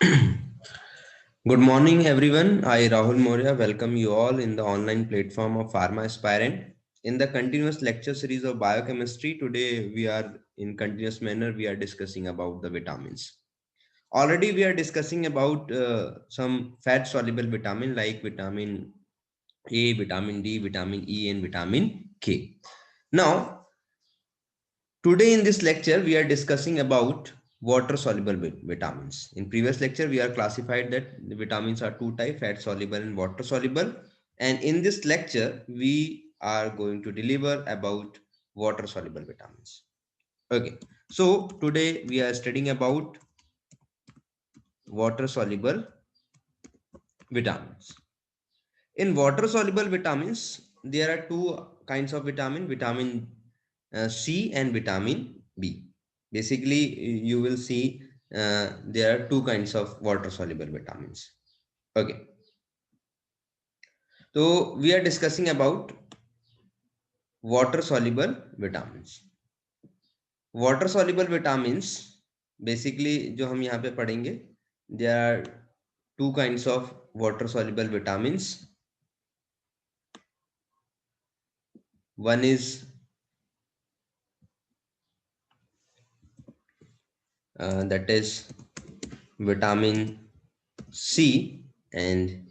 Good morning, everyone. I, Rahul Moria, welcome you all in the online platform of Pharma Aspirant. In the continuous lecture series of biochemistry, today we are in continuous manner, we are discussing about the vitamins. Already we are discussing about some fat soluble vitamin like vitamin A, vitamin D, vitamin E, and vitamin K. Now, today in this lecture, we are discussing about water soluble vitamins. In previous lecture, we are classified that the vitamins are two types, fat soluble and water soluble. And in this lecture, we are going to deliver about water soluble vitamins. Okay. So today we are studying about water soluble vitamins. In water soluble vitamins, there are two kinds of vitamin C and vitamin B. Basically, you will see there are two kinds of water soluble vitamins. Okay. So we are discussing about water soluble vitamins. Water soluble vitamins basically जो हम यहाँ पे पढ़ेंगे, there are two kinds of water soluble vitamins. One is that is vitamin C and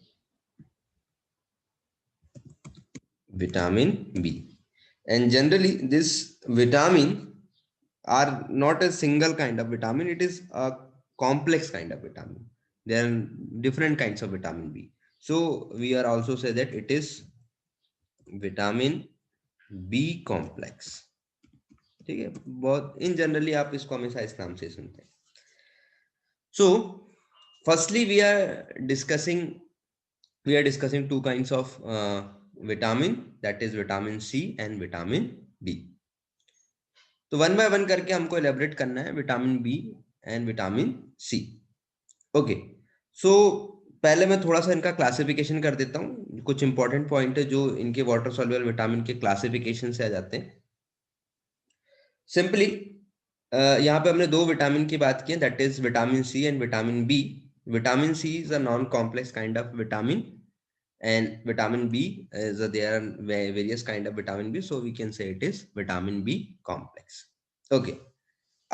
vitamin B. And generally, this vitamin are not a single kind of vitamin, it is a complex kind of vitamin. There are different kinds of vitamin B. So we are also say that it is vitamin B complex. ठीक है, बहुत इन generally आप इसको हमेशा इस नाम से सुनते हैं. So firstly we are discussing two kinds of vitamin, that is vitamin C and vitamin B. तो वन बाय वन करके हमको एलेबरेट करना है vitamin B and vitamin C. Okay. So पहले मैं थोड़ा सा इनका क्लासिफिकेशन कर देता हूँ. कुछ इंपॉर्टेंट पॉइंट है जो इनके वाटर सॉल्युबल विटामिन के क्लासिफिकेशन से आ जाते हैं. सिंपली यहाँ पे हमने दो विटामिन की बात की है, that is vitamin C and vitamin B. Vitamin C is a non complex kind of vitamin and vitamin B is there are various kind of vitamin B, so we can say it is vitamin B complex. Okay.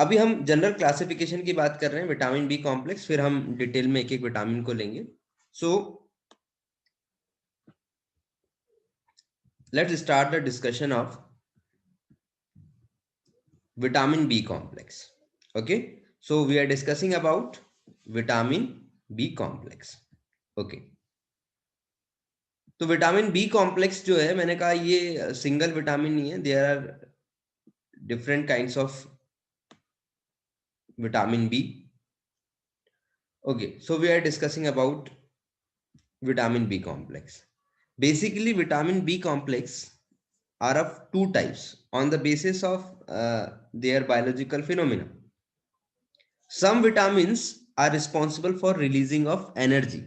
अभी हम general classification की बात कर रहे हैं vitamin B complex, फिर हम detail में एक एक विटामिन को लेंगे. So let's start the discussion of vitamin B complex. Okay, so we are discussing about vitamin B complex. Okay. तो विटामिन बी कॉम्प्लेक्स जो है, मैंने कहा ये सिंगल विटामिन नहीं है, there are different kinds of vitamin B. Okay, so we are discussing about vitamin B complex. Basically, vitamin B complex are of two types on the basis of their biological phenomena. Some vitamins are responsible for releasing of energy,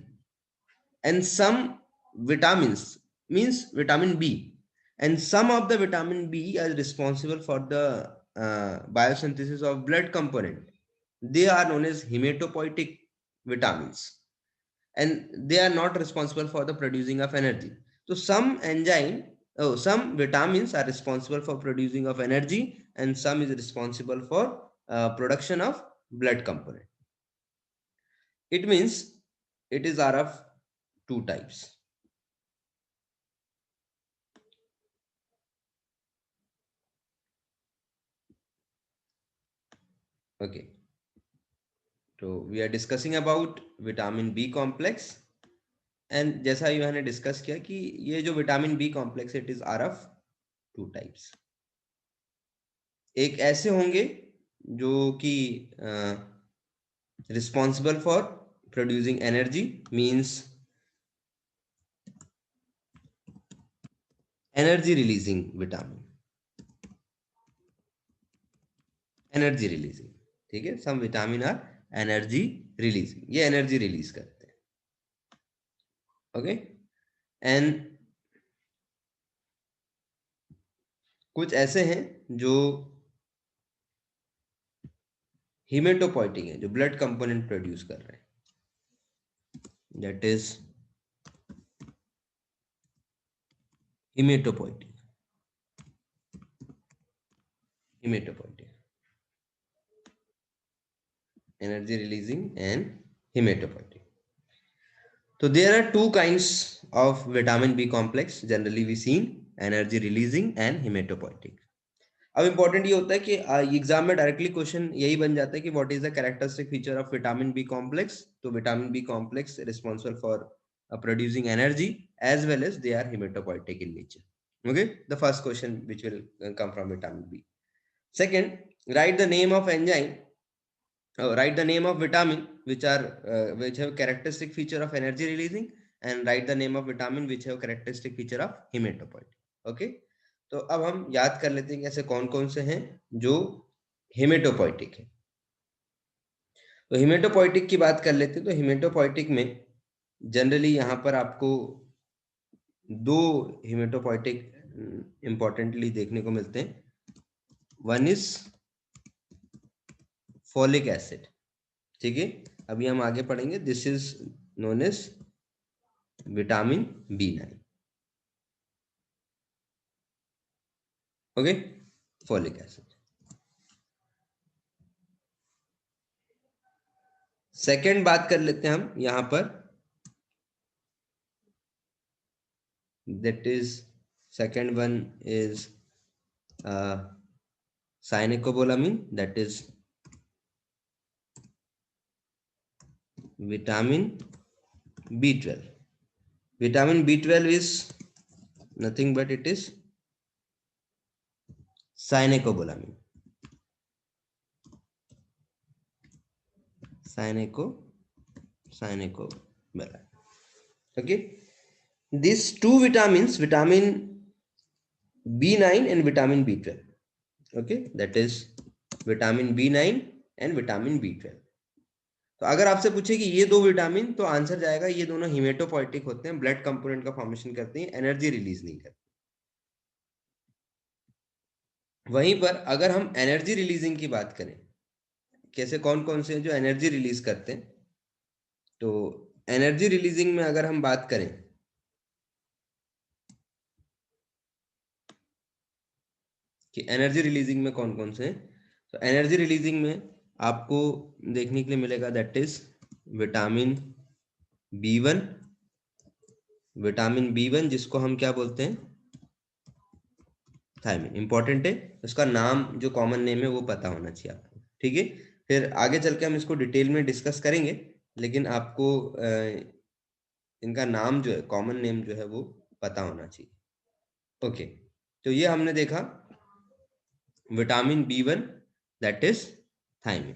and some vitamins means vitamin B, and some of the vitamin B are responsible for the biosynthesis of blood component. They are known as hematopoietic vitamins, and they are not responsible for the producing of energy. So some vitamins are responsible for producing of energy, and some is responsible for production of blood component. It means it is are of two types. Okay, so we are discussing about vitamin B complex, and जैसा मैंने discuss किया कि ये जो vitamin B complex it is are of two types. एक ऐसे होंगे जो कि responsible for producing energy, means energy releasing vitamin, energy releasing. ठीक है, some vitamin are energy releasing, ये energy release करते हैं. ओके. एंड कुछ ऐसे हैं जो हीमेटोपोइटिक है, जो ब्लड कंपोनेंट प्रोड्यूस कर रहे हैं. that is hematopoietic. Energy releasing and hematopoietic. So there are two kinds of vitamin B complex generally we seen, energy releasing and hematopoietic. अब इंपॉर्टेंट ये होता है कि एग्जाम में डायरेक्टली क्वेश्चन यही बन जाता है कि what is the characteristic feature of vitamin B complex. तो vitamin B complex responsible for producing energy as well as they are hematopoietic in nature. Okay, the first question which will come from vitamin B. Second, write the name of enzyme, write the name of vitamin which have characteristic feature of energy releasing, and write the name of vitamin which have characteristic feature of hematopoietic. Okay, तो अब हम याद कर लेते हैं कि ऐसे कौन कौन से हैं जो हेमेटोपोइटिक है. तो हेमेटोपोइटिक की बात कर लेते हैं. तो हेमेटोपोइटिक में जनरली यहाँ पर आपको दो हेमेटोपोइटिक इंपॉर्टेंटली देखने को मिलते हैं. One is folic acid. ठीक है, अभी हम आगे पढ़ेंगे. This is known as vitamin B9. Okay, folic acid. Second बात कर लेते हैं हम यहां पर, that is second one is cyanocobalamin, that is vitamin B12. Vitamin B12 is nothing but it is cyanocobalamin. Cyanocobalamin. Okay, these two vitamins, vitamin B9 and vitamin B12. Okay, that is vitamin B9 and vitamin B12. तो अगर आपसे पूछे कि ये दो vitamin, तो answer जाएगा ये दोनों हिमेटोपोइटिक होते हैं, ब्लड कंपोनेंट का फॉर्मेशन करते हैं, एनर्जी रिलीज नहीं करते. वहीं पर अगर हम एनर्जी रिलीजिंग की बात करें, कैसे कौन कौन से हैं जो एनर्जी रिलीज करते हैं, तो एनर्जी रिलीजिंग में अगर हम बात करें कि एनर्जी रिलीजिंग में कौन कौन से हैं, तो एनर्जी रिलीजिंग में आपको देखने के लिए मिलेगा that is vitamin B1. Vitamin B1 जिसको हम क्या बोलते हैं, थायमिन. इंपॉर्टेंट है, उसका नाम जो कॉमन नेम है वो पता होना चाहिए आपको. ठीक है, फिर आगे चल के हम इसको डिटेल में डिस्कस करेंगे, लेकिन आपको इनका नाम जो है, कॉमन नेम जो है वो पता होना चाहिए. ओके, तो ये हमने देखा vitamin B1 that is thiamine.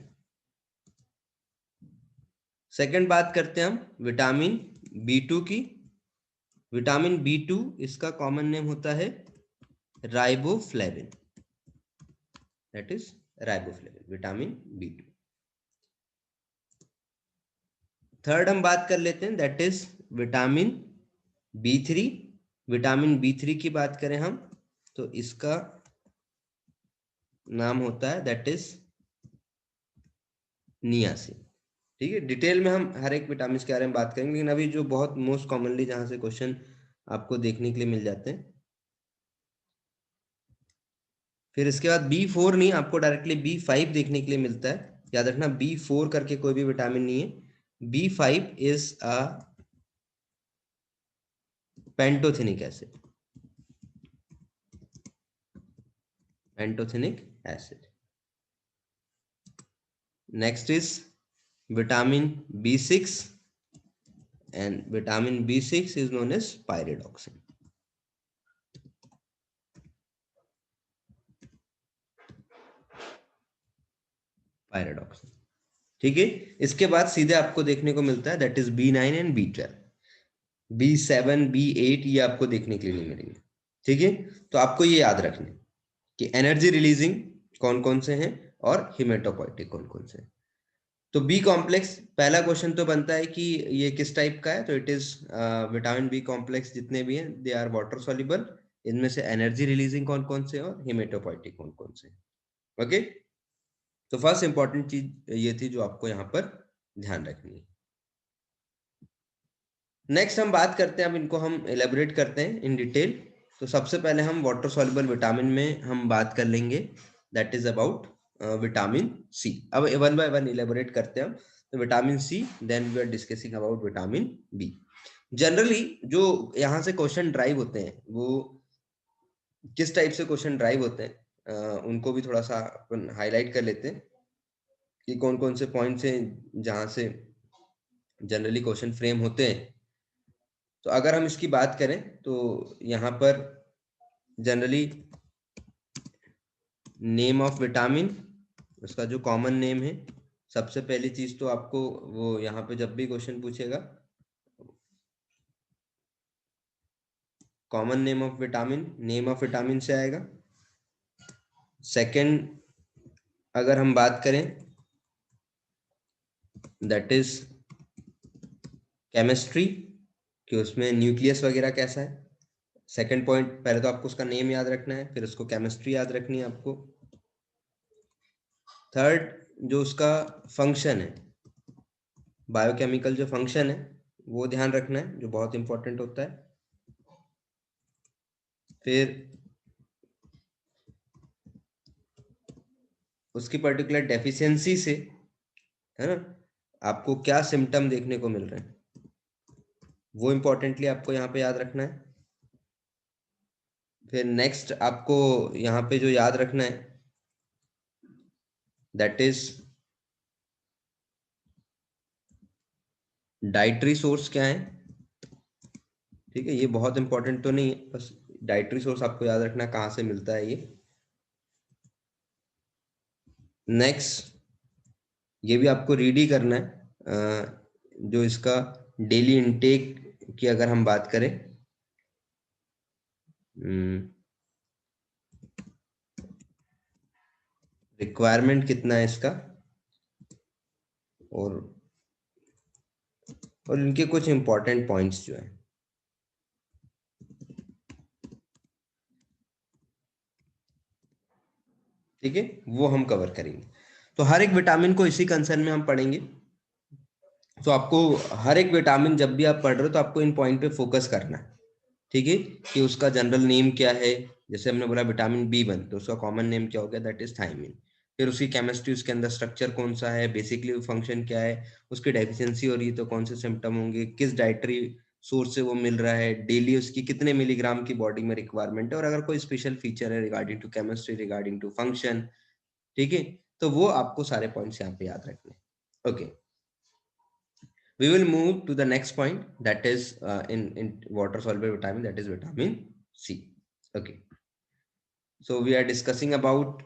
Second बात करते हैं हम विटामिन B2 की. विटामिन B2 इसका कॉमन नेम होता है riboflavin, that is riboflavin, vitamin B2. Third हम बात कर लेते हैं that is vitamin B3. Vitamin B3 की बात करें हम तो इसका नाम होता है दैट इज नियासिन. ठीक है, डिटेल में हम हर एक विटामिन के बारे में बात करेंगे, लेकिन अभी जो बहुत मोस्ट कॉमनली जहां से क्वेश्चन आपको देखने के लिए मिल जाते हैं. फिर इसके बाद B4 नहीं, आपको डायरेक्टली B5 देखने के लिए मिलता है. याद रखना B4 करके कोई भी विटामिन नहीं है. B5 is a pantothenic acid. Pantothenic acid. Next is vitamin B6 and vitamin B6 is known as pyridoxine. ठीक है, इसके बाद सीधे आपको देखने को मिलता है that is B9 and B12. B7 B8 ये आपको देखने के लिए नहीं मिलेंगे. ठीक है, तो आपको ये याद रखना कि एनर्जी रिलीजिंग कौन कौन से हैं और हिमेटोपोइटिक कौन कौन से हैं. तो बी कॉम्प्लेक्स, पहला क्वेश्चन तो बनता है कि ये किस टाइप का है. तो it is vitamin B complex जितने भी हैं दे आर वाटर सॉल्युबल. इनमें से एनर्जी रिलीजिंग कौन कौन से और हिमेटोपोइटिक कौन कौन से. ओके, तो फर्स्ट इंपॉर्टेंट चीज ये थी जो आपको यहाँ पर ध्यान रखनी है. नेक्स्ट हम बात करते हैं, अब इनको हम एलेबोरेट करते हैं इन डिटेल। तो सबसे पहले हम वाटर सॉल्युबल विटामिन में हम बात कर लेंगे, that is about vitamin C. अब वन बाय वन एलेबोरेट करते हैं हम। तो vitamin C, then we are discussing about vitamin B. Generally जो यहाँ से क्वेश्चन ड्राइव होते हैं वो किस टाइप से क्वेश्चन ड्राइव होते हैं, उनको भी थोड़ा सा अपन हाईलाइट कर लेते हैं कि कौन कौन से पॉइंट्स हैं जहां से जनरली क्वेश्चन फ्रेम होते हैं। तो अगर हम इसकी बात करें तो यहाँ पर जनरली नेम ऑफ विटामिन, उसका जो कॉमन नेम है, सबसे पहली चीज तो आपको वो यहाँ पे जब भी क्वेश्चन पूछेगा common name of vitamin, name of vitamin से आएगा। सेकंड अगर हम बात करें दैट इज केमिस्ट्री, कि उसमें न्यूक्लियस वगैरह कैसा है। सेकंड पॉइंट, पहले तो आपको उसका नेम याद रखना है, फिर उसको केमिस्ट्री याद रखनी है आपको। थर्ड जो उसका फंक्शन है, बायोकेमिकल जो फंक्शन है वो ध्यान रखना है, जो बहुत इंपॉर्टेंट होता है। फिर उसकी पर्टिकुलर डेफिशिएंसी से, है ना, आपको क्या सिम्टम देखने को मिल रहे हैं, वो इंपॉर्टेंटली आपको यहाँ पे याद रखना है। फिर नेक्स्ट आपको यहाँ पे जो याद रखना है दैट इज डाइटरी सोर्स क्या है। ठीक है, ये बहुत इंपॉर्टेंट तो नहीं है, बस डाइटरी सोर्स आपको याद रखना कहाँ से मिलता है ये। नेक्स्ट ये भी आपको रीड ही करना है, जो इसका डेली इनटेक की अगर हम बात करें, रिक्वायरमेंट कितना है इसका, और इनके कुछ इंपॉर्टेंट पॉइंट्स जो है, ठीक है, वो हम कवर करेंगे। तो हर एक विटामिन को इसी कंसर्न में हम पढ़ेंगे। तो आपको हर एक विटामिन जब भी आप पढ़ रहे हो तो आपको इन पॉइंट पे फोकस करना है, ठीक है, कि उसका जनरल नेम क्या है। जैसे हमने बोला विटामिन बी 1, तो उसका कॉमन नेम क्या हो गया, दैट इज थायमिन। फिर उसकी केमिस्ट्री, उसके अंदर स्ट्रक्चर कौन सा है, बेसिकली फंक्शन क्या है, उसकी डेफिशिएंसी हो रही है तो कौन से सिम्टम होंगे, किस डाइटरी सोर्स से वो मिल रहा है, डेली उसकी कितने मिलीग्राम की बॉडी में रिक्वायरमेंट है, और अगर कोई स्पेशल फीचर है regarding to chemistry, regarding to function, ठीक है, तो वो आपको सारे पॉइंट्स यहाँ पे याद रखने। Okay, we will move to the next point, that is in water soluble vitamin, that is vitamin C. Okay, so we are discussing about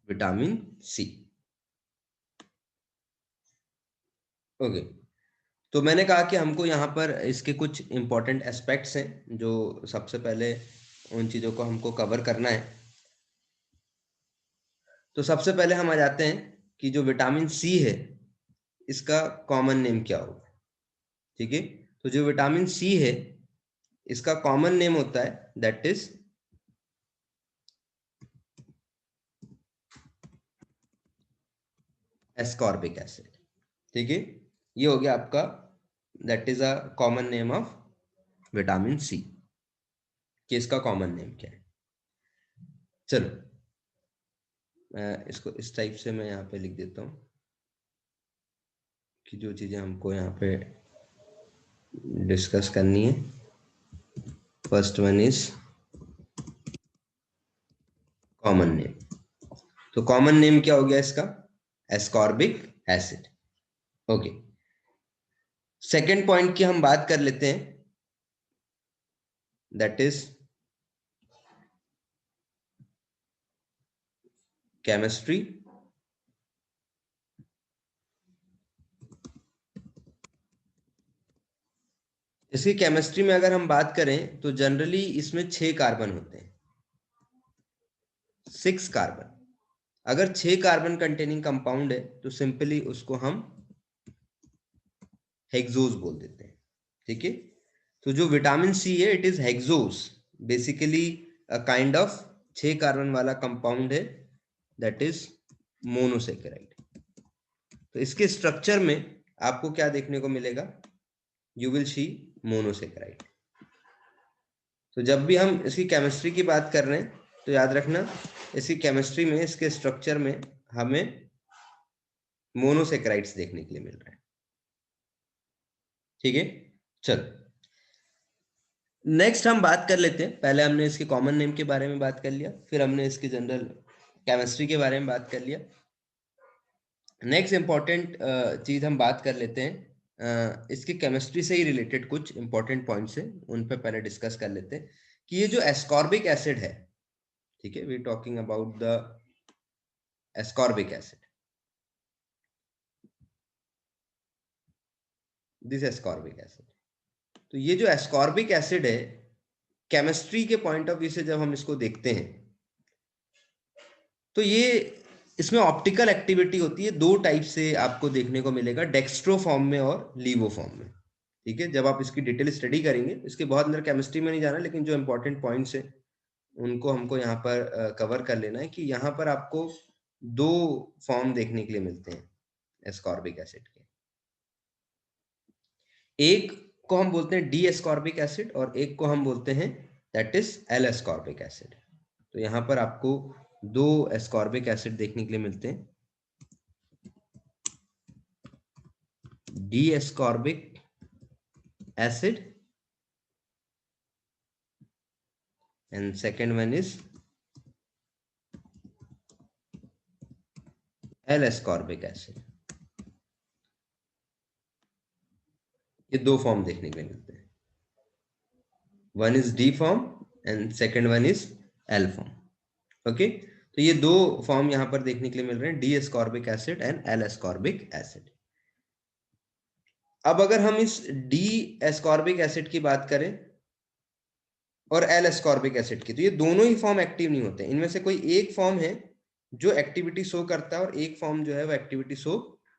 vitamin C. Okay, तो मैंने कहा कि हमको यहाँ पर इसके कुछ इंपॉर्टेंट एस्पेक्ट्स हैं जो सबसे पहले उन चीजों को हमको कवर करना है। तो सबसे पहले हम आ जाते हैं कि जो विटामिन सी है इसका कॉमन नेम क्या होगा। ठीक है, तो जो विटामिन सी है इसका कॉमन नेम होता है दैट इज एस्कॉर्बिक एसिड। ठीक है, ये हो गया आपका, that is a common name of vitamin C, कि इसका कॉमन नेम क्या है। चलो इसको इस टाइप से मैं यहाँ पे लिख देता हूँ कि जो चीजें हमको यहाँ पे डिस्कस करनी है, first one is common name. तो कॉमन नेम क्या हो गया इसका, ascorbic acid. Okay, second point की हम बात कर लेते हैं, दैट इज केमिस्ट्री। इसकी केमिस्ट्री में अगर हम बात करें तो जनरली इसमें 6 कार्बन होते हैं, 6 कार्बन। अगर 6 कार्बन कंटेनिंग कंपाउंड है तो सिंपली उसको हम हेक्सोस बोल देते हैं। ठीक है, तो जो विटामिन सी है it is hexose, basically a kind of 6 carbon वाला कंपाउंड है, दैट इज मोनोसेकेराइड। तो इसके स्ट्रक्चर में आपको क्या देखने को मिलेगा? You will see monosaccharide. तो जब भी हम इसकी केमिस्ट्री की बात कर रहे हैं तो याद रखना, इसकी केमिस्ट्री में, इसके स्ट्रक्चर में हमें मोनोसेकेराइड्स देखने के लिए मिल रहे हैं। ठीक है, चल नेक्स्ट हम बात कर लेते हैं। पहले हमने इसके कॉमन नेम के बारे में बात कर लिया, फिर हमने इसकी जनरल केमिस्ट्री के बारे में बात कर लिया। नेक्स्ट इंपॉर्टेंट चीज हम बात कर लेते हैं, इसकी केमिस्ट्री से ही रिलेटेड कुछ इंपॉर्टेंट पॉइंट्स हैं, उन पे पहले डिस्कस कर लेते हैं कि ये जो एस्कॉर्बिक एसिड है, ठीक है, we talking about the ascorbic acid, this ascorbic acid. तो ये जो एस्कॉर्बिक एसिड है, केमिस्ट्री के पॉइंट ऑफ व्यू से जब हम इसको देखते हैं तो ये, इसमें ऑप्टिकल एक्टिविटी होती है दो टाइप से आपको देखने को मिलेगा, डेक्स्ट्रो फॉर्म में और लीवो फॉर्म में। ठीक है, जब आप इसकी डिटेल स्टडी करेंगे, इसके बहुत अंदर केमिस्ट्री में नहीं जाना, लेकिन जो इंपॉर्टेंट पॉइंट्स है उनको हमको यहाँ पर कवर कर लेना है कि यहाँ पर आपको दो फॉर्म देखने के लिए मिलते हैं एस्कॉर्बिक एसिड के। एक को हम बोलते हैं डी एस्कॉर्बिक एसिड और एक को हम बोलते हैं that is L ascorbic acid. तो यहाँ पर आपको दो एस्कॉर्बिक एसिड देखने के लिए मिलते हैं, D ascorbic acid and second one is L-ascorbic acid। ये दो फॉर्म देखने के लिए मिलते हैं, one is D form and second one is L form. Okay, तो ये दो फॉर्म यहां पर देखने के लिए मिल रहे हैं, D ascorbic acid and L ascorbic acid. अब अगर हम इस डी एस्कॉर्बिक एसिड की बात करें और एल एस्कॉर्बिक एसिड की, तो ये दोनों ही फॉर्म एक्टिव नहीं होते, इनमें से कोई एक फॉर्म है जो एक्टिविटी शो करता है और एक फॉर्म जो है वो एक्टिविटी शो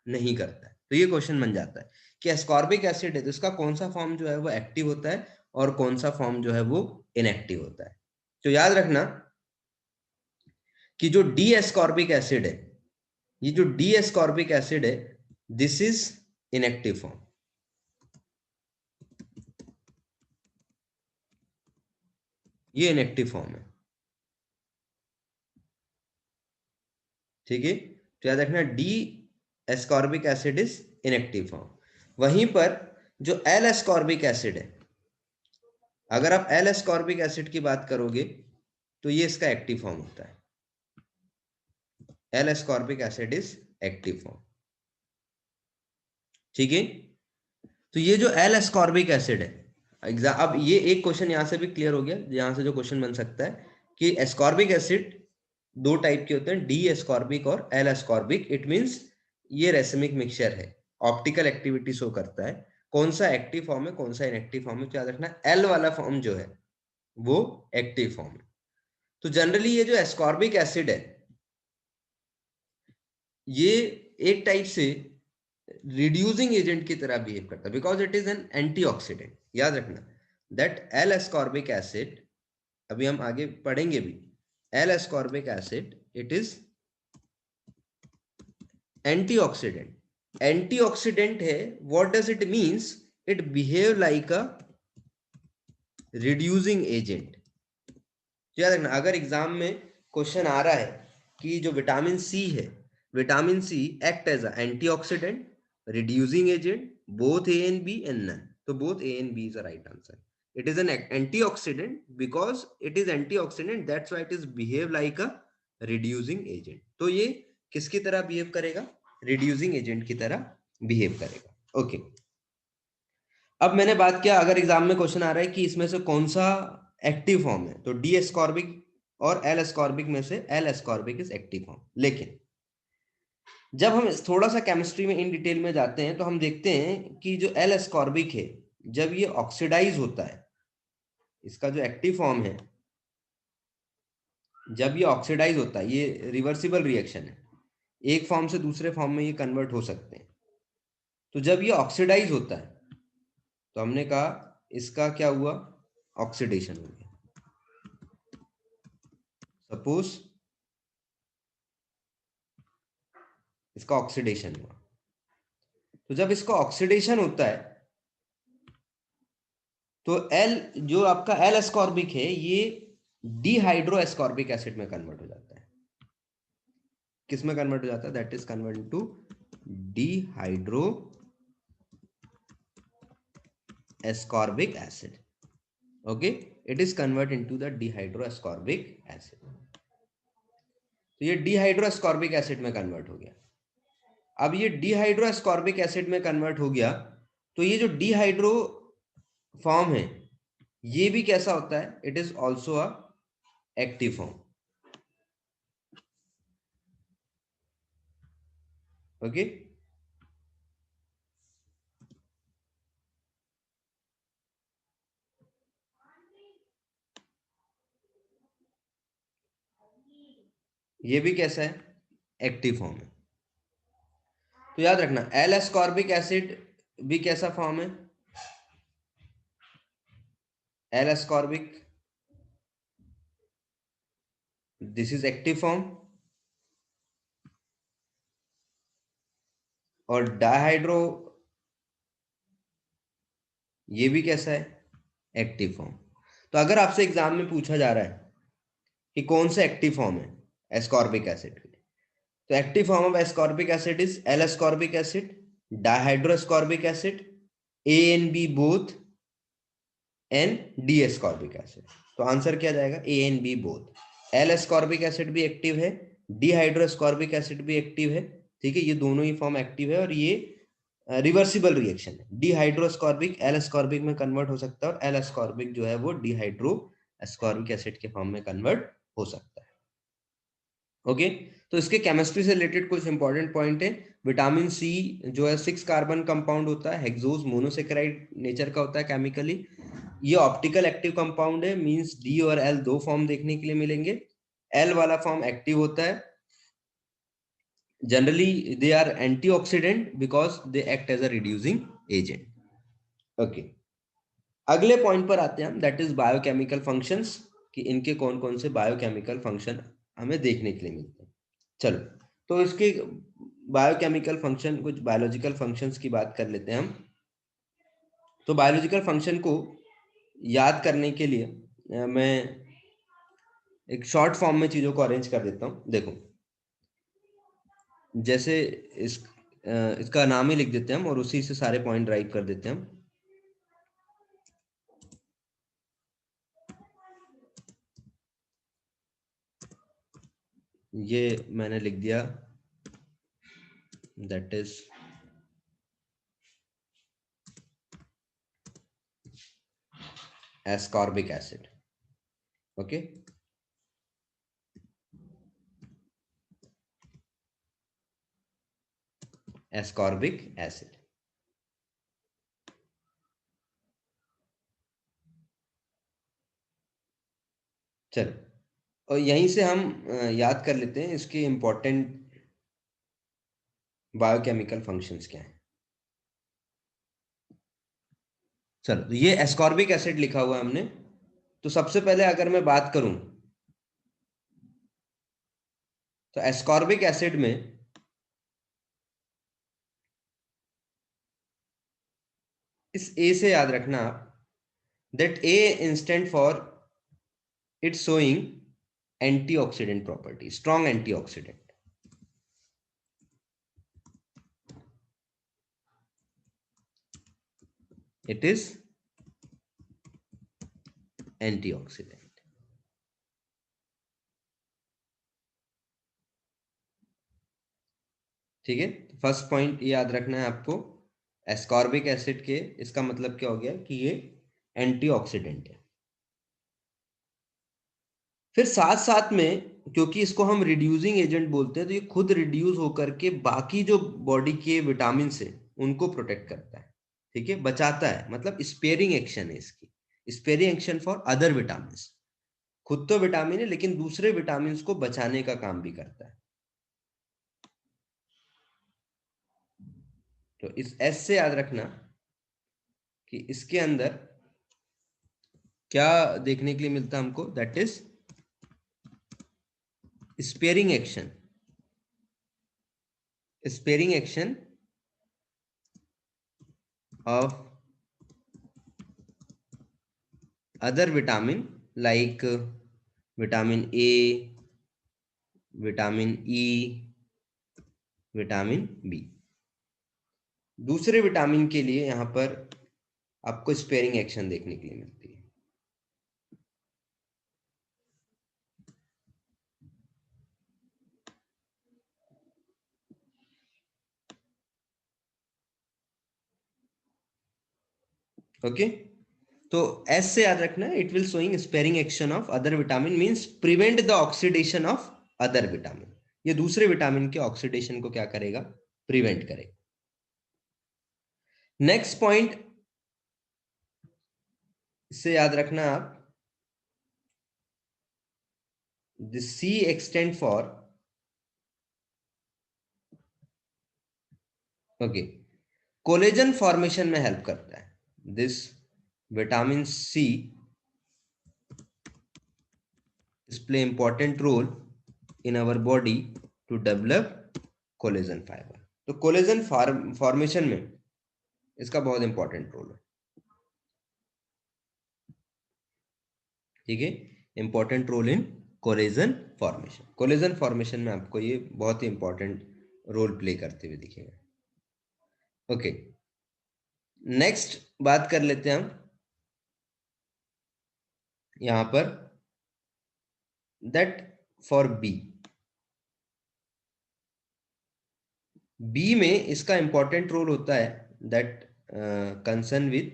नहीं करता है। तो ये क्वेश्चन बन जाता है कि एस्कॉर्बिक एसिड है तो इसका कौन सा फॉर्म जो है वो एक्टिव होता है और कौन सा फॉर्म जो है वो इनएक्टिव होता है। तो याद रखना कि जो डी एस्कॉर्बिक एसिड है, ये जो डी एस्कॉर्बिक एसिड है, दिस इज इनएक्टिव फॉर्म। ये इनएक्टिव फॉर्म है। ठीक है, तो याद रखना D ascorbic acid is inactive form. वहीं पर जो एल एस्कॉर्बिक एसिड है, अगर आप एल एस्कॉर्बिक एसिड की बात करोगे तो ये इसका एक्टिव फॉर्म होता है, L ascorbic acid is active form. ठीक है, तो ये जो एल एस्कॉर्बिक एसिड है, अब ये एक क्वेश्चन यहां से भी क्लियर हो गया, यहां से जो क्वेश्चन बन सकता है कि एस्कॉर्बिक एसिड दो टाइप के होते हैं, डी एस्कॉर्बिक और एल एस्कॉर्बिक। इट मींस ये रेसिमिक मिक्सचर है, ऑप्टिकल एक्टिविटी शो करता है, कौन सा एक्टिव फॉर्म है कौन सा इनएक्टिव फॉर्म है। तो याद रखना एल वाला फॉर्म जो है वो एक्टिव फॉर्म है। तो जनरली ये जो एस्कॉर्बिक एसिड है, ये एक टाइप से रिड्यूसिंग एजेंट की तरह बिहेव करता है, because it is an antioxidant. याद रखना दैट एल एस्कॉर्बिक एसिड, अभी हम आगे पढ़ेंगे भी, L ascorbic acid it is antioxidant. Antioxidant है, what does it means, it behave like a reducing agent. याद रखना अगर एग्जाम में क्वेश्चन आ रहा है कि जो विटामिन सी है, vitamin C act as a antioxidant, reducing agent, both A and B and none, तो both A and B is the right answer. It is an antioxidant because it is antioxidant, that's why it is behave like a reducing agent. तो ये किसकी तरह behave करेगा, reducing agent की तरह behave करेगा। Okay, अब मैंने बात किया अगर एग्जाम में क्वेश्चन आ रहा है कि इसमें से कौन सा एक्टिव फॉर्म है, तो डी एस्कॉर्बिक और एल एस्कॉर्बिक में से L ascorbic is active form. लेकिन जब हम थोड़ा सा केमिस्ट्री में इन डिटेल में जाते हैं तो हम देखते हैं कि जो एल एस्कॉर्बिक है, जब ये ऑक्सीडाइज होता है, इसका जो एक्टिव फॉर्म है, जब ये ऑक्सीडाइज होता है, ये रिवर्सिबल रिएक्शन है, एक फॉर्म से दूसरे फॉर्म में ये कन्वर्ट हो सकते हैं। तो जब ये ऑक्सीडाइज होता है तो हमने कहा इसका क्या हुआ, ऑक्सीडेशन हो गया। सपोज इसका ऑक्सीडेशन हुआ, तो जब इसका ऑक्सीडेशन होता है तो एल, जो आपका एल एस्कॉर्बिक है, ये डिहाइड्रो एस्कॉर्बिक एसिड में कन्वर्ट हो जाता है। किस में कन्वर्ट हो जाता है? That is convert to dehydro ascorbic acid. Okay, it is convert into the dehydro ascorbic acid. तो ये डिहाइड्रो एस्कॉर्बिक एसिड में कन्वर्ट हो गया। अब ये डिहाइड्रो एस्कॉर्बिक एसिड में कन्वर्ट हो गया, तो ये जो डिहाइड्रो फॉर्म है ये भी कैसा होता है? It is also a active form. Okay, ये भी कैसा है? एक्टिव फॉर्म है। तो याद रखना एल एस्कॉर्बिक एसिड भी कैसा फॉर्म है? L ascorbic, this is active form. और डाइहाइड्रो, ये भी कैसा है? Active form. तो अगर आपसे एग्जाम में पूछा जा रहा है कि कौन सा एक्टिव फॉर्म है एस्कॉर्बिक एसिड के, तो active form of ascorbic acid is L ascorbic acid, dihydro ascorbic acid, A and B both, and D ascorbic acid. तो आंसर क्या जाएगा? A and B both. L ascorbic acid भी active है, dihydro ascorbic acid भी active है। ठीक है, ये दोनों ही फॉर्म एक्टिव है और ये रिवर्सिबल रिएक्शन है। डिहाइड्रो एस्कॉर्बिक एल एस्कॉर्बिक में कन्वर्ट हो सकता है और एल एस्कॉर्बिक जो है वो डिहाइड्रो एस्कॉर्बिक एसिड के फॉर्म में कन्वर्ट हो सकता है। ओके, तो इसके केमिस्ट्री से रिलेटेड कुछ इंपॉर्टेंट पॉइंट है। विटामिन सी जो है 6 कार्बन कंपाउंड होता है, हेक्सोज मोनोसेकेराइड नेचर का होता है केमिकली। ये ऑप्टिकल एक्टिव कंपाउंड है, मींस डी और एल दो फॉर्म देखने के लिए मिलेंगे। एल वाला फॉर्म एक्टिव होता है, generally they are antioxidant because they act as a reducing agent. Okay, अगले पॉइंट पर आते हैं हम, दैट इज बायोकेमिकल फंक्शंस, कि इनके कौन कौन से बायोकेमिकल फंक्शन हमें देखने के लिए मिलते हैं। चलो, तो इसके बायोकेमिकल फंक्शन, कुछ बायोलॉजिकल फंक्शंस की बात कर लेते हैं हम। तो बायोलॉजिकल फंक्शन को याद करने के लिए मैं एक शॉर्ट फॉर्म में चीजों को अरेंज कर देता हूँ। देखो, जैसे इस इसका नाम ही लिख देते हैं हम और उसी से सारे पॉइंट ड्राइव कर देते हैं हम। ये मैंने लिख दिया, that is ascorbic acid. Okay, ascorbic acid. चलो, और यहीं से हम याद कर लेते हैं इसके इंपॉर्टेंट बायोकेमिकल फंक्शंस क्या हैं। चलो, तो ये एस्कॉर्बिक एसिड लिखा हुआ है हमने। तो सबसे पहले अगर मैं बात करूं, तो एस्कॉर्बिक एसिड में इस ए से याद रखना आप, that A instant for its showing antioxidant property, strong antioxidant. It is antioxidant. ठीक है, फर्स्ट पॉइंट याद रखना है आपको, एस्कॉर्बिक एसिड के, इसका मतलब क्या हो गया कि ये एंटीऑक्सीडेंट है। फिर साथ साथ में, क्योंकि इसको हम रिड्यूसिंग एजेंट बोलते हैं, तो ये खुद रिड्यूस होकर के बाकी जो बॉडी के विटामिन से उनको प्रोटेक्ट करता है। ठीक है, बचाता है, मतलब स्पेयरिंग एक्शन है इसकी, sparing action for other vitamin. खुद तो विटामिन है लेकिन दूसरे विटामिन को बचाने का काम भी करता है। तो इस एस से याद रखना कि इसके अंदर क्या देखने के लिए मिलता है हमको, that is sparing action. Sparing action of other vitamin like vitamin A, vitamin E, vitamin B. दूसरे विटामिन के लिए यहां पर आपको स्पेयरिंग एक्शन देखने के लिए मिलती है। ओके, तो एस से याद रखना है, it will showing sparing action of other vitamin means prevent the oxidation of other vitamin. ये दूसरे विटामिन के ऑक्सीडेशन को क्या करेगा, प्रिवेंट करेगा। नेक्स्ट पॉइंट से याद रखना आप, the C extend for, okay, collagen formation में हेल्प करता है। This vitamin C play important role in our body to develop collagen fiber। तो कोलेजन फॉर्मेशन में इसका बहुत इंपॉर्टेंट रोल है। ठीक है, important role in collagen formation. Collagen formation में आपको ये बहुत ही इंपॉर्टेंट रोल प्ले करते हुए दिखेगा। ओके, नेक्स्ट बात कर लेते हैं हम यहां पर, दैट फॉर बी, बी में इसका इंपॉर्टेंट रोल होता है that concern with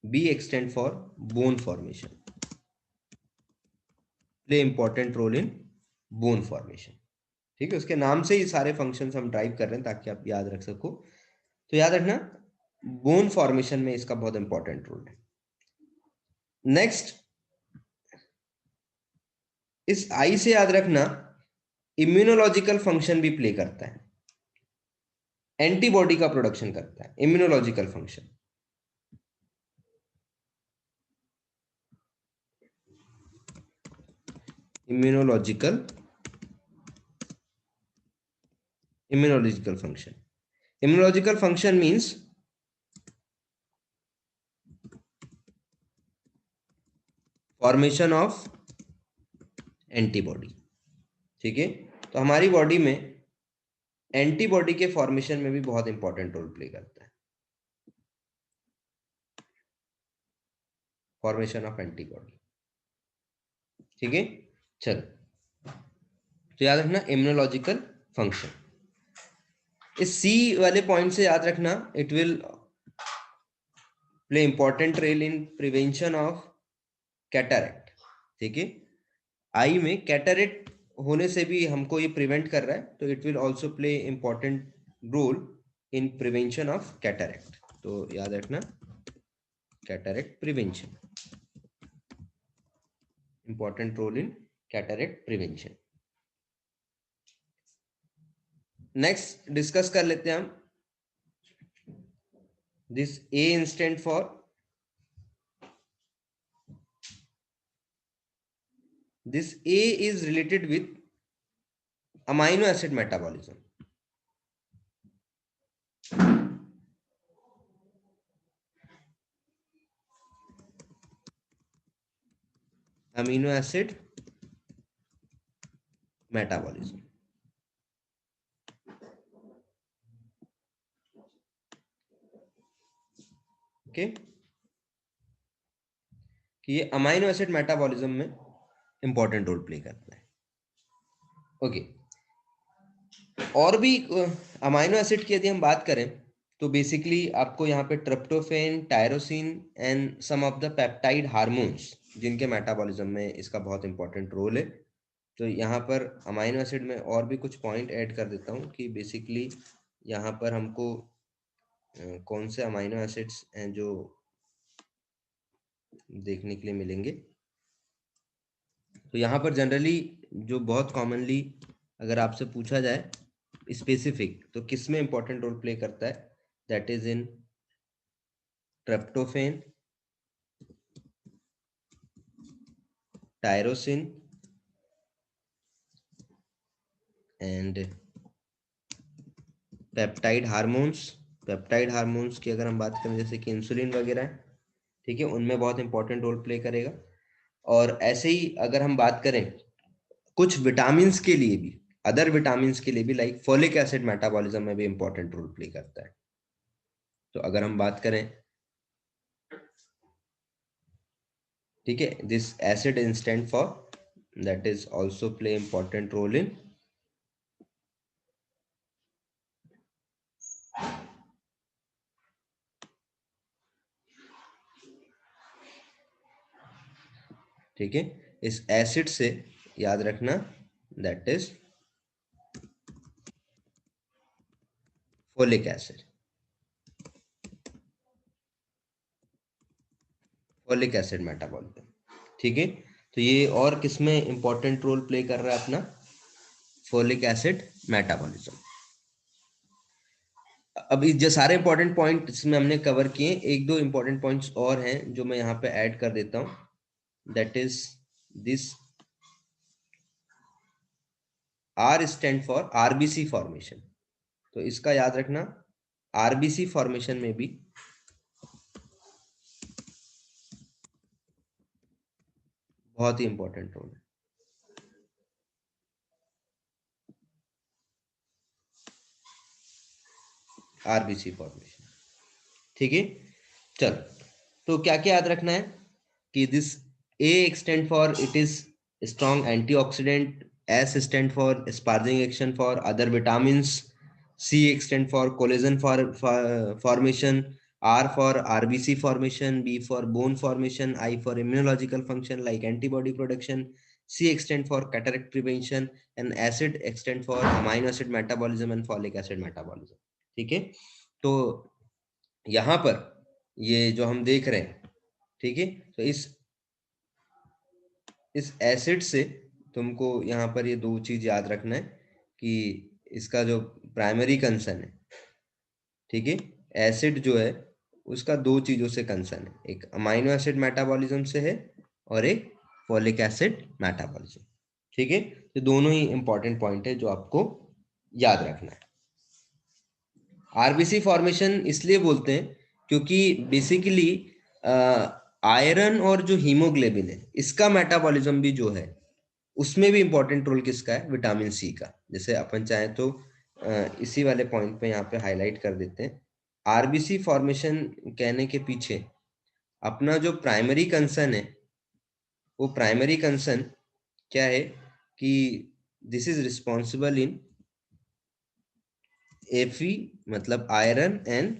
B extend for bone formation, play important role in bone formation. ठीक है, उसके नाम से ही सारे फंक्शंस हम ड्राइव कर रहे हैं ताकि आप याद रख सको। तो याद रखना बोन फॉर्मेशन में इसका बहुत इंपॉर्टेंट रोल है। नेक्स्ट, इस आई से याद रखना इम्यूनोलॉजिकल फंक्शन भी प्ले करता है, एंटीबॉडी का प्रोडक्शन करता है, immunological function. Immunological function, immunological function means formation of antibody. ठीक है, तो हमारी बॉडी में एंटीबॉडी के फॉर्मेशन में भी बहुत इंपॉर्टेंट रोल प्ले करता है, फॉर्मेशन ऑफ एंटीबॉडी। ठीक है, चलो, तो याद रखना इम्यूनोलॉजिकल फंक्शन। इस सी वाले पॉइंट से याद रखना, it will play important role in prevention of cataract. ठीक है, आई में कैटरेक्ट होने से भी हमको ये प्रिवेंट कर रहा है, तो it will also play important role in prevention of cataract. तो याद रखना cataract prevention, important role in cataract prevention. Next discuss कर लेते हैं हम this A instant for, this A is related with amino acid metabolism। amino acid metabolism, okay, कि ये amino acid metabolism में इंपॉर्टेंट रोल प्ले करता है। Okay, और भी अमाइनो एसिड की यदि हम बात करें तो बेसिकली आपको यहाँ पे tryptophan, tyrosine and some of the peptide hormones जिनके मेटाबॉलिज्म में इसका बहुत इंपॉर्टेंट रोल है। तो यहाँ पर अमाइनो एसिड में और भी कुछ पॉइंट ऐड कर देता हूँ कि बेसिकली यहाँ पर हमको कौन से अमाइनो एसिड्स हैं जो देखने के लिए मिलेंगे। तो यहाँ पर जनरली जो बहुत कॉमनली अगर आपसे पूछा जाए स्पेसिफिक तो किस में इंपॉर्टेंट रोल प्ले करता है, that is in tryptophan, tyrosine and peptide hormones peptide hormones की अगर हम बात करें जैसे कि इंसुलिन वगैरह है, ठीक है, उनमें बहुत इंपॉर्टेंट रोल प्ले करेगा। और ऐसे ही अगर हम बात करें कुछ विटामिन के लिए भी, अदर विटामिन के लिए भी, लाइक फोलिक एसिड मेटाबॉलिज्म में भी इंपॉर्टेंट रोल प्ले करता है। तो अगर हम बात करें, ठीक है, this acid instant for that is also play important role in, ठीक है, इस एसिड से याद रखना that is folic acid, folic acid metabolism, ठीक है। तो ये और किसमें इंपॉर्टेंट रोल प्ले कर रहा है अपना, फोलिक एसिड मेटाबॉलिज्म। अभी जो सारे इंपॉर्टेंट पॉइंट इसमें हमने कवर किए, एक दो इंपॉर्टेंट पॉइंट्स और हैं जो मैं यहाँ पे ऐड कर देता हूँ, that is this R stand for RBC formation. तो इसका याद रखना, आरबीसी फॉर्मेशन में भी बहुत ही इंपॉर्टेंट रोल है। आरबीसी फॉर्मेशन, ठीक है। चलो, तो क्या क्या याद रखना है कि this A extend for it is strong antioxidant, S stand for sparing action for other vitamins, C extend for collagen formation, R for RBC formation, B for bone formation, I for immunological function like antibody production, C extend for cataract prevention, and acid extend for amino acid metabolism and folic acid metabolism, ठीक है। तो यहाँ पर ये जो हम देख रहे हैं, ठीक है, तो इस एसिड से तुमको यहाँ पर ये दो चीज याद रखना है कि इसका जो प्राइमरी कंसर्न है, ठीक है, एसिड जो है उसका दो चीजों से कंसर्न है, एक अमाइनो एसिड मेटाबॉलिज्म से है और एक फॉलिक एसिड मेटाबॉलिज्म, ठीक है। तो दोनों ही इंपॉर्टेंट पॉइंट है जो आपको याद रखना है। आरबीसी फॉर्मेशन इसलिए बोलते हैं क्योंकि बेसिकली आयरन और जो हीमोग्लोबिन है इसका मेटाबॉलिज्म भी जो है उसमें भी इंपॉर्टेंट रोल किसका है, विटामिन सी का। जैसे अपन चाहे तो इसी वाले पॉइंट पे यहाँ पे हाईलाइट कर देते हैं, आरबीसी फॉर्मेशन कहने के पीछे अपना जो प्राइमरी कंसर्न है, वो प्राइमरी कंसर्न क्या है कि दिस इज रिस्पॉन्सिबल इन एफी मतलब आयरन एंड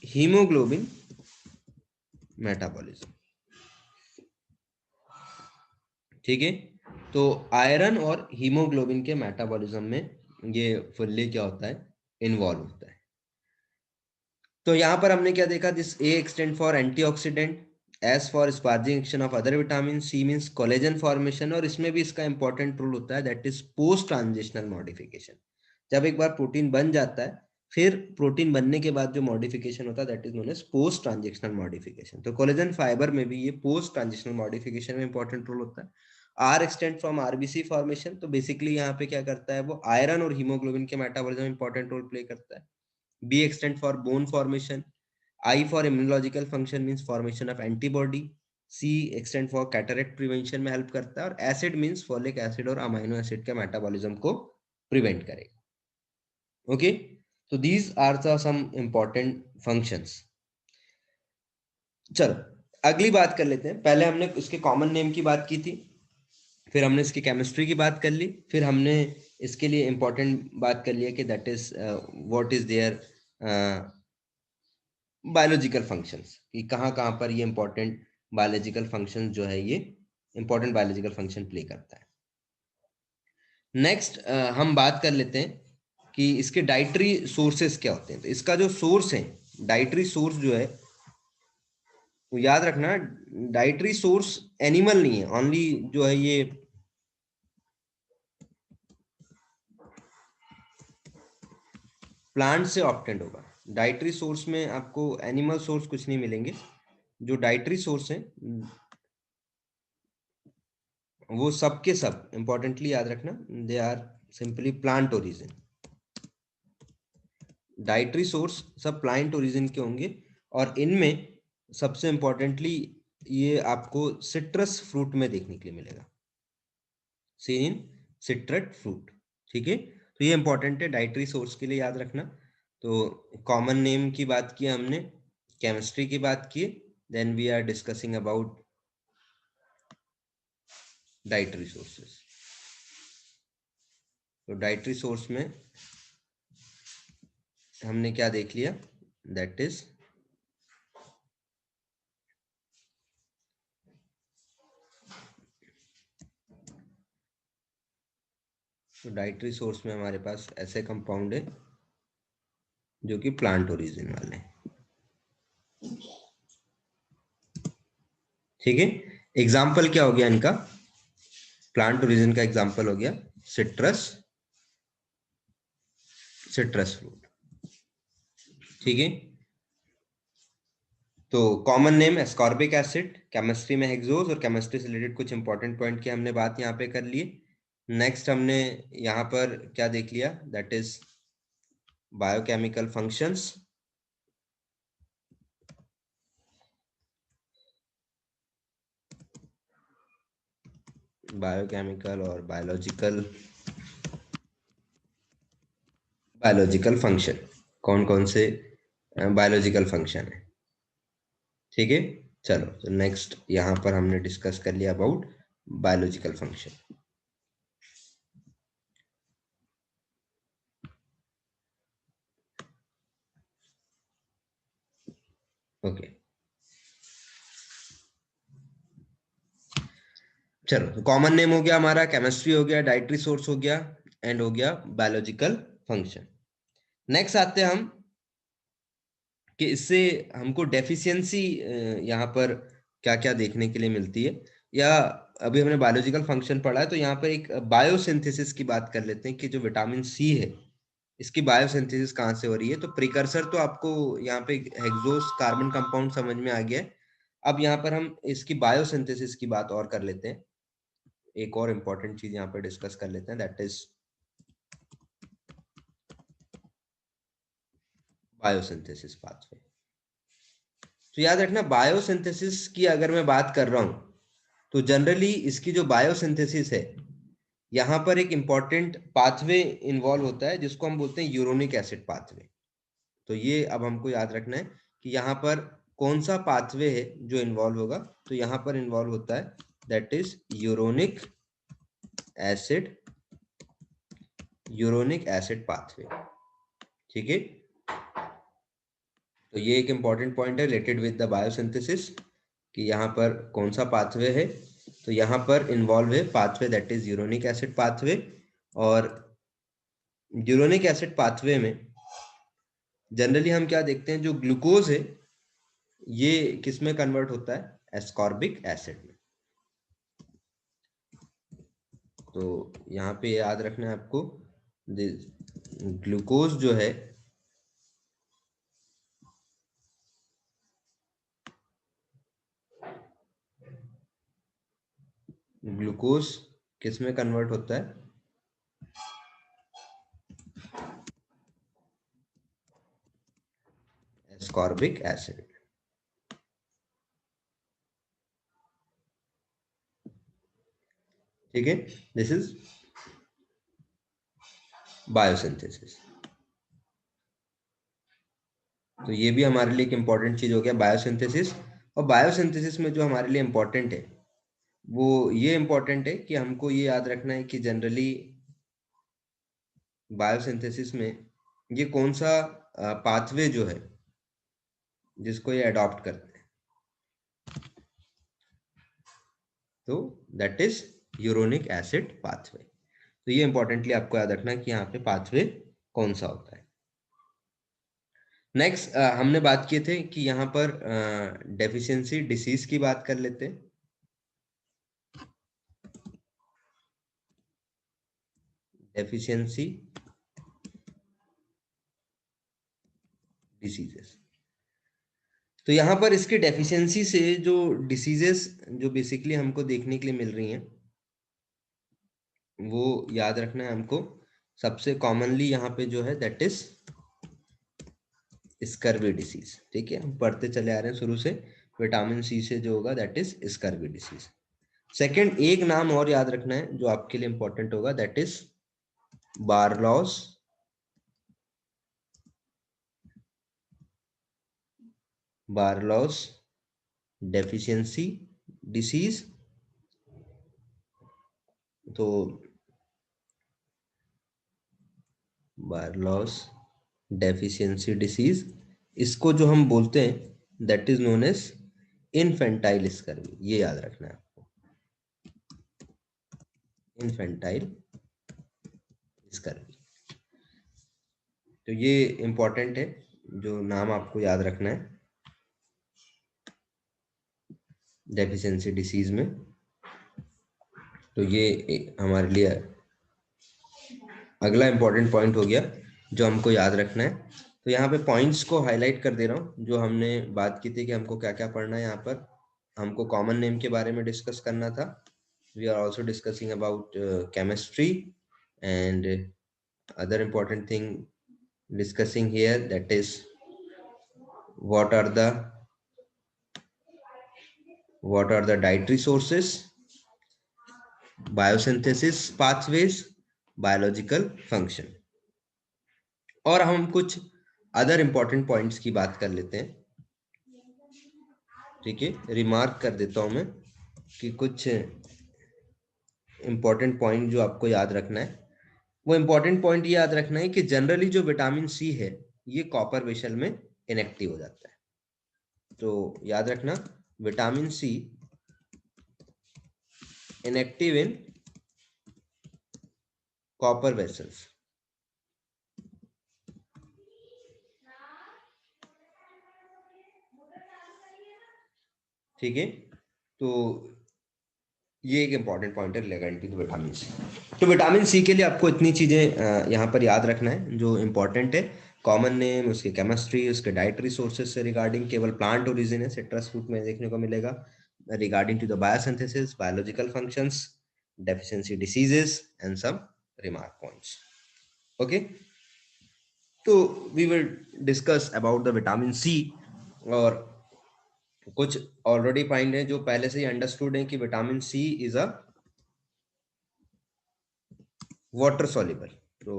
हीमोग्लोबिन मेटाबॉलिज्म, ठीक है। तो आयरन और हीमोग्लोबिन के मेटाबॉलिज्म में ये फुल्ली क्या होता है, इन्वॉल्व होता है। तो यहां पर हमने क्या देखा, this A extend for antioxidant, S for sparing action of other vitamin, C means collagen formation, और इसमें भी इसका इंपॉर्टेंट रोल होता है that is post transitional modification. जब एक बार प्रोटीन बन जाता है, फिर प्रोटीन बनने के बाद जो मॉडिफिकेशन होता है that is known as post transitional modification. तो कोलेजन फाइबर में भी ये पोस्ट ट्रांजिशनल मॉडिफिकेशन में इंपॉर्टेंट रोल होता है। R extend from RBC formation, तो बेसिकली यहाँ पे क्या करता है, वो आयरन और हीमोग्लोबिन के मेटाबॉलिज्म में इंपॉर्टेंट रोल प्ले करता है। B extend for bone formation, I for immunological function means formation of antibody, C extend for cataract prevention में हेल्प करता है, और एसिड मीन्स फॉलिक एसिड और अमाइनो एसिड के मेटाबॉलिज्म को प्रिवेंट करेगा। ओके, तो these are the some important functions. चलो अगली बात कर लेते हैं। पहले हमने इसके कॉमन नेम की बात की थी, फिर हमने इसकी केमिस्ट्री की बात कर ली, फिर हमने इसके लिए इंपॉर्टेंट बात कर लिया कि that is what is their biological functions, कि कहाँ कहाँ पर ये इंपॉर्टेंट बायोलॉजिकल फंक्शन जो है ये इंपॉर्टेंट बायोलॉजिकल फंक्शन प्ले करता है। नेक्स्ट हम बात कर लेते हैं कि इसके डाइटरी सोर्सेस क्या होते हैं। तो इसका जो सोर्स है, डाइटरी सोर्स जो है, वो याद रखना, डाइटरी सोर्स एनिमल नहीं है, ओनली जो है ये प्लांट से ऑब्टेंड होगा। डाइटरी सोर्स में आपको एनिमल सोर्स कुछ नहीं मिलेंगे। जो डाइटरी सोर्स है वो सब के सब इंपॉर्टेंटली याद रखना, they are simply plant origin. Dietary source सब प्लांट ओरिजिन के होंगे, और इनमें सबसे इंपॉर्टेंटली ये आपको सिट्रस फ्रूट में देखने के लिए मिलेगा, सीन इन सिट्रट फ्रूट। ठीक है, तो ये इंपॉर्टेंट है डाइटरी सोर्स के लिए, याद रखना। तो कॉमन नेम की बात की हमने, केमिस्ट्री की बात की, then we are discussing about dietary sources. तो डाइटरी सोर्स में हमने क्या देख लिया, दैट इज तो डाइटरी सोर्स में हमारे पास ऐसे कंपाउंड है जो कि प्लांट ओरिजिन वाले हैं। ठीक है, एग्जाम्पल क्या हो गया इनका, प्लांट ओरिजिन का एग्जाम्पल हो गया सिट्रस, सिट्रस फ्रूट। ठीक है, तो common name ascorbic acid, chemistry में हेक्सोस, और केमिस्ट्री से रिलेटेड कुछ इंपॉर्टेंट पॉइंट की हमने बात यहाँ पे कर लिए। नेक्स्ट हमने यहाँ पर क्या देख लिया, that is biochemical functions. Biochemical और बायोलॉजिकल बायोलॉजिकल फंक्शन, कौन कौन से बायोलॉजिकल फंक्शन है। ठीक है, चलो तो नेक्स्ट यहाँ पर हमने डिस्कस कर लिया अबाउट बायोलॉजिकल फंक्शन। ओके, चलो तो कॉमन नेम हो गया हमारा, केमिस्ट्री हो गया, डाइटरी सोर्स हो गया, एंड हो गया बायोलॉजिकल फंक्शन। नेक्स्ट आते हैं हम कि इससे हमको डेफिशिएंसी यहाँ पर क्या क्या देखने के लिए मिलती है, या अभी हमने बायोलॉजिकल फंक्शन पढ़ा है, तो यहाँ पर एक बायोसिंथेसिस की बात कर लेते हैं कि जो विटामिन सी है इसकी बायोसिंथेसिस कहाँ से हो रही है। तो प्रिकर्सर तो आपको यहाँ पे हेक्सोस कार्बन कंपाउंड समझ में आ गया है। अब यहाँ पर हम इसकी बायोसिंथेसिस की बात और कर लेते हैं, एक और इंपॉर्टेंट चीज यहाँ पे डिस्कस कर लेते हैं, दैट इज बायोसिंथेसिस पाथवे। तो याद रखना, बायोसिंथेसिस की अगर मैं बात कर रहा हूं तो जनरली इसकी जो बायोसिंथेसिस है, यहाँ पर एक इंपॉर्टेंट पाथवे इन्वॉल्व होता है जिसको हम बोलते हैं यूरोनिक एसिड पाथवे। तो ये अब हमको याद रखना है कि यहाँ पर कौन सा पाथवे है जो इन्वॉल्व होगा। तो यहाँ पर इन्वॉल्व होता है that is acid uronic acid pathway. ठीक है, तो ये एक इंपॉर्टेंट पॉइंट है रिलेटेड विद द बायोसिंथेसिस कि यहाँ पर कौन सा पाथवे है। तो यहाँ पर इन्वॉल्व है pathway that is uronic acid pathway, और यूरोनिक एसिड पाथवे में जनरली हम क्या देखते हैं, जो ग्लूकोज है ये किस में कन्वर्ट होता है, एस्कॉर्बिक एसिड में। तो यहाँ पे याद रखना है आपको, ग्लूकोज जो है ग्लूकोज किस में कन्वर्ट होता है, एस्कॉर्बिक एसिड। ठीक है, दिस इज बायोसिंथेसिस। तो ये भी हमारे लिए एक इंपॉर्टेंट चीज हो गया बायोसिंथेसिस। और बायोसिंथेसिस में जो हमारे लिए इंपॉर्टेंट है वो ये इंपॉर्टेंट है कि हमको ये याद रखना है कि जनरली बायोसिंथेसिस में ये कौन सा पाथवे जो है जिसको ये अडॉप्ट करते हैं, तो that is uronic acid pathway. तो ये इंपॉर्टेंटली आपको याद रखना है कि यहाँ पे पाथवे कौन सा होता है। नेक्स्ट हमने बात किए थे कि यहाँ पर डेफिशिएंसी डिसीज की बात कर लेते हैं। डेफिशिएंसी डिसीजेस, तो यहाँ पर इसके डेफिशिएंसी से जो डिसीजेस जो बेसिकली हमको देखने के लिए मिल रही हैं वो याद रखना है हमको। सबसे कॉमनली यहाँ पे जो है दैट इज स्कर्वी डिसीज। ठीक है, हम पढ़ते चले आ रहे हैं शुरू से, विटामिन सी से जो होगा that is scurvy disease. Second, एक नाम और याद रखना है जो आपके लिए इंपॉर्टेंट होगा, that is Barlow's deficiency disease. तो बार्लॉस डेफिशिएंसी डिसीज, इसको जो हम बोलते हैं that is known as infantile scurvy. ये याद रखना है आपको, इनफेंटाइल स्कर्वी। तो ये इंपॉर्टेंट है, जो नाम आपको याद रखना है डेफिशिएंसी डिसीज में। तो ये हमारे लिए अगला इंपॉर्टेंट पॉइंट हो गया जो हमको याद रखना है। तो यहाँ पे पॉइंट्स को हाईलाइट कर दे रहा हूँ जो हमने बात की थी कि हमको क्या क्या पढ़ना है। यहाँ पर हमको कॉमन नेम के बारे में डिस्कस करना था। We are also discussing about chemistry and other important thing discussing here, that is what are the dietary sources, biosynthesis pathways, biological function। और हम कुछ अदर इंपॉर्टेंट पॉइंट्स की बात कर लेते हैं। ठीक है, रिमार्क कर देता हूं मैं कि कुछ इंपॉर्टेंट पॉइंट जो आपको याद रखना है, वो इंपॉर्टेंट पॉइंट ये याद रखना है कि जनरली जो विटामिन सी है ये कॉपर वेसल में इनएक्टिव हो जाता है। तो याद रखना, vitamin C inactive in copper vessels. ठीक है, तो ये एक इंपॉर्टेंट पॉइंट है रिलेटेड टू विटामिन सी। तो विटामिन सी के लिए आपको इतनी चीजें यहाँ पर याद रखना है जो इंपॉर्टेंट है। कॉमन नेम, उसके केमिस्ट्री, उसके डाइटरी सोर्सेज से रिगार्डिंग केवल प्लांट ओरिजिन है, सिट्रस फ्रूट में देखने को मिलेगा। Regarding to the biosynthesis, biological functions, deficiency diseases and some remark points. Okay, तो we will discuss about the vitamin C. और कुछ ऑलरेडी पॉइंट है जो पहले से ही अंडरस्टूड है कि vitamin C is a water soluble. तो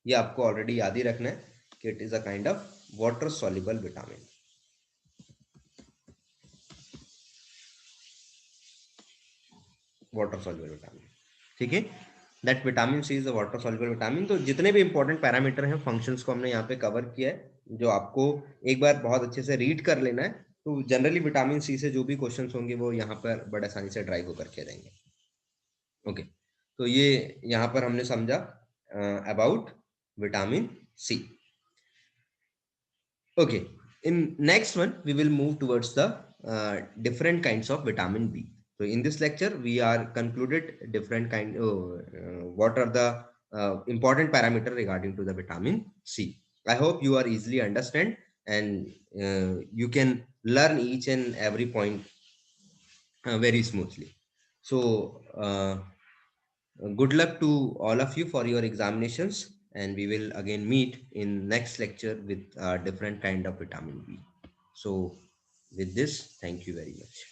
ये आपको ऑलरेडी याद ही रखना है कि it is a kind of water soluble vitamin. Water soluble vitamin, ठीक है, that vitamin C is a water soluble vitamin. तो जितने भी इंपॉर्टेंट पैरामीटर हैं, फंक्शंस को हमने यहाँ पे कवर किया है, जो आपको एक बार बहुत अच्छे से रीड कर लेना है। तो जनरली विटामिन सी से जो भी क्वेश्चंस होंगे वो यहाँ पर बड़े आसानी से ड्राइव होकर के जाएंगे। ओके, तो ये यहाँ पर हमने समझा about vitamin C. Okay, in next one we will move towards the different kinds of vitamin B. So in this lecture we are concluded different what are the important parameter regarding to the vitamin C. I hope you are easily understand and you can learn each and every point very smoothly. So good luck to all of you for your examinations, and we will again meet in next lecture with different kind of vitamin B. So with this, thank you very much.